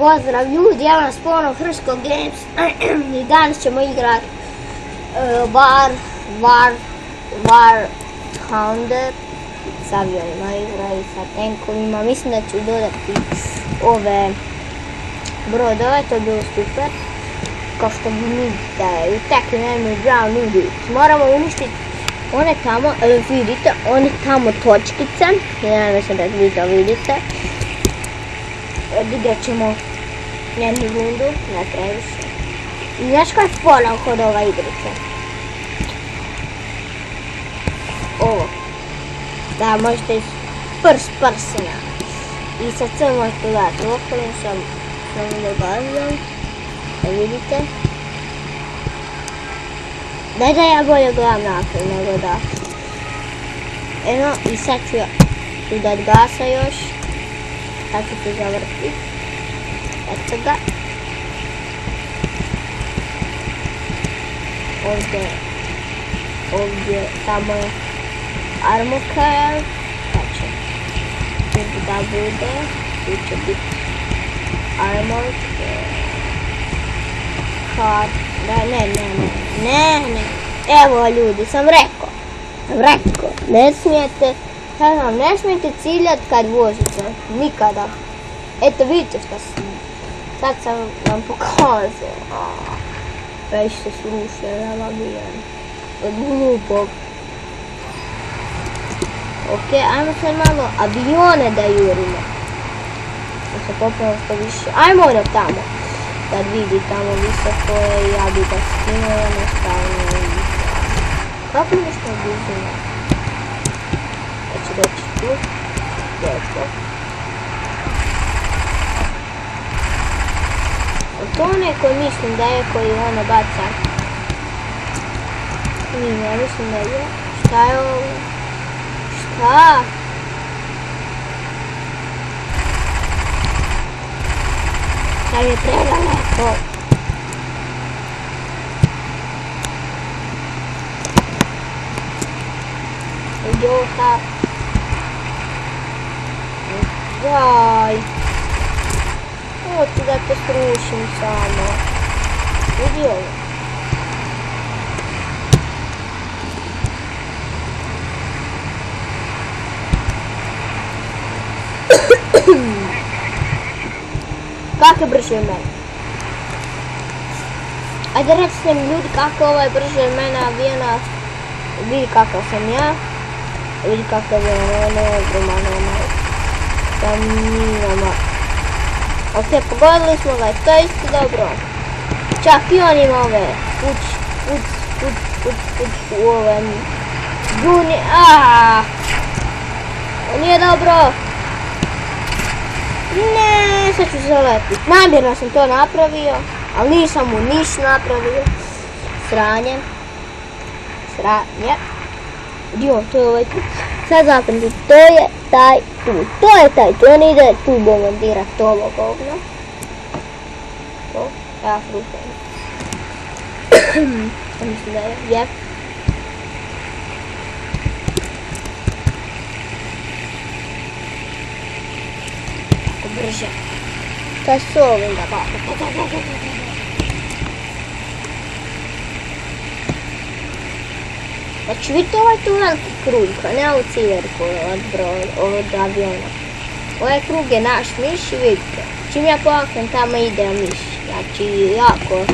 Pozdrav ljudi, evo nas ponovno Hrško Games i danas ćemo igrati War Thunder s avionima igra i sa tankovima. Mislim da ću dodati ove brodove, to je bilo super. Kao što vidite, Attacking Enemy Ground Units. Moramo uništiti one tamo, vidite, one tamo točkice. Ja mislim da vi to vidite. Odigrat ćemo jednu rundu, ne previše. I znaš kaj je fora kod ova igrica? Ovo. Da, možete iz prsina. I sad sve možete gledati okolo, sam dobavljam. Da vidite. Daj da ja bolje gledam naprijed nego da. Eno, i sad ću udat gasa još. Sad ću to zavrti. Eto ga. Ovdje, tamo je armor care. Znači, da bude, tu će biti armor care. Ne. Evo ljudi, sam rekao. Ne smijete ciljati kad vozite. Nikada. Eto vidite što sam. Sad sam vam pokazao. Već se srušio, nema bijan. Od glupog. Ok, ajmo sad malo avione da jurimo. Da se popnemo što više. Ajmo ono tamo. Kad vidi tamo visoko je, ja bi ga skinuo jednostavno. Kako nešto oduzima? Ja ću doći tu. Lijepo. To onaj koji mislim da je, koji ono baca. Ja mislim da je. Šta je ovo? Šta? Sad je predaleko. Idiota. Daj. Hoću da te srušim samo. Vidi ovo. Kako je brže od mene? Ajde recite mi ljudi kako ovaj brže od mene avijena. Vidi kakav sam ja. Vidi kakav je ono ogroman onaj. Tam nije. Ok, pogodili smo ga, to je isto dobro. Čak i on ima ove u ove duni, nije dobro. Ne, sad ću zalepiti. Namjerno sam to napravio, ali nisam mu ništa napravio. Sranje. Dio, to je ovaj tu. Sad zapamtite, to je taj tu. On ide tu bombardirat ovo govno. To, ja frušam. Mislim da je. Brže. Kaj s ovim da bavim. Znači vidite ovaj tu veliki krug, a ne ovu civerku od aviona. Ovaj krug je naš miš i vidite. Čim ja pomaknem tamo ide miš. Znači jako.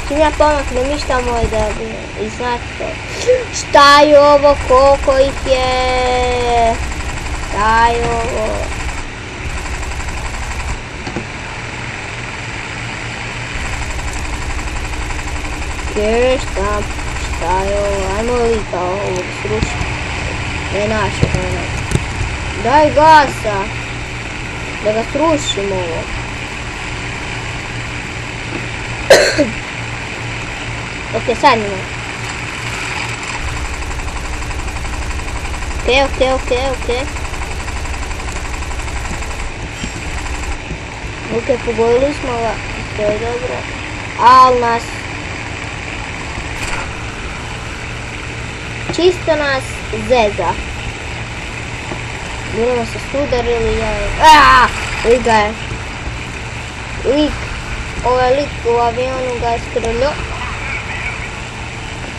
Čim ja pomaknem miš tamo ide avion. I znate to. Šta je ovo, koliko ih je? Šta je ovo? Šta je ovo? Ajmo li kao ovo srušiti? Ne naše ono. Daj gasa! Da ga srušimo ovo. Ok, sad nima. Ok. Ok, pogodili smo ga. To je dobro. Al nas čisto nas zeza. Budemo se sudarili, ovaj lik u avionu ga je strljao.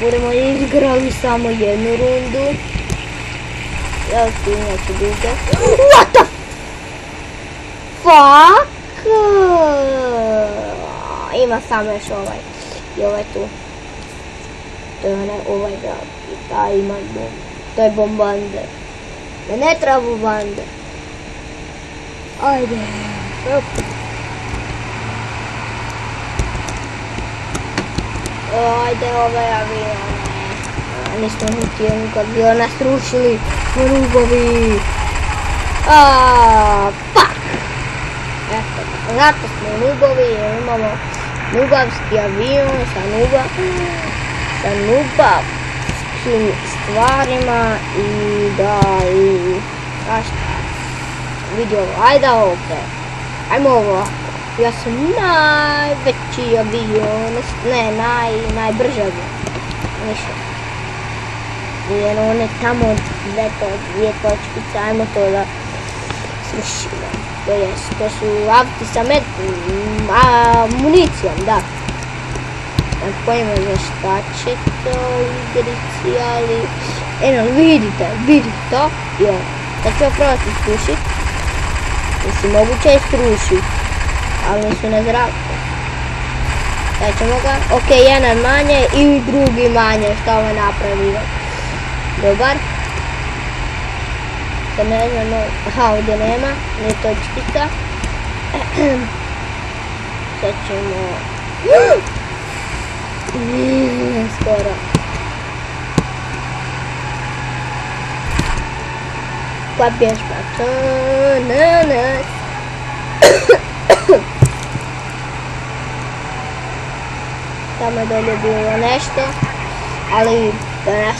Budemo igrali samo jednu rundu. Evo tu neće duge. What the fuck? Ima samo još ovaj. I ovaj tu. To je ovaj grad. I taj ima bombu. To je bombande. Ne treba bombande. Ajde. Ajde ovaj avion. Nismo niti jednog aviona srušili. Rugovi. Fuck. Eto, zato smo nubovi jer imamo nubavski avion sa nubavskim stvarima i da i šta vidio ovo, ajde ovdje, ajmo ovo, ja sam najveći avion, ne, najbrži avion, ništa. Jer on je tamo dvije točkice, ajmo to da srušimo. To su auti sa municijom, da. Ne pojma za šta će to igrici, ali... Eno, vidite to? Jo, sad ćemo probati srušit. Mislim, moguće je srušit, ali nisu na zraku. Sad ćemo ga, ok, jedan manje i drugi manje, što ovo je napravio. Dobar. Sad ne znam, aha, ovdje nema, nije točkica. Sad ćemo... skoro. Koja pjesma? Tamo je dolje bilo nešto, ali da nas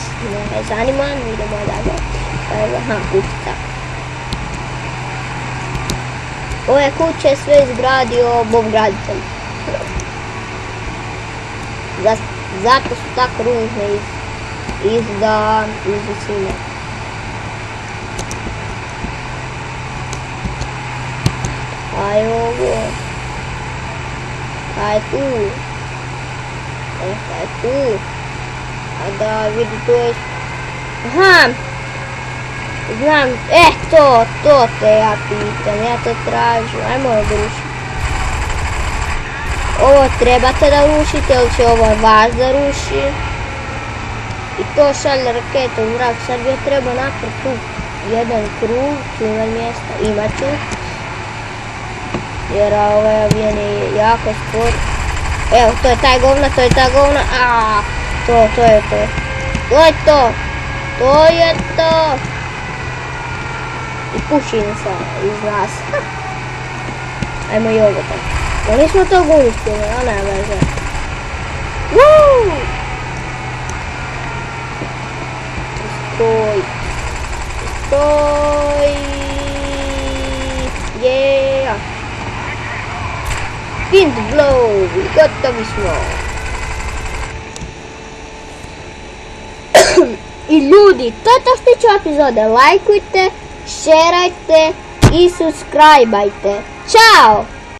ne zanima, idemo dalje. Aha, kućica. Ove kuće je sve izgradio Bob graditelj. Zato su tako ružne iz visine. Aj ovo. Kaj je tu? Kaj je tu? A da vidi tu je... Aha! Znam, to te ja pitam, ja to tražim, ajmo da rušim. Ovo trebate da rušite, ili će ovo vas da ruši. I to šalje raketu u zrak, sad bi treba napraviti tu jedan krug, tu ima mjesta, imat ću. Jer ovaj avion je jako spor. Evo, to je taj govna, to je to. To je to. I pušim se iz nas. Ajmo i ovo tako. Nismo to uspjeli, a ne veze. Stoj. Yeah. Wind blow. Gotovi smo. I ljudi, to je to što tiče epizode. Lajkujte, šerajte i subscribeajte. Ćao!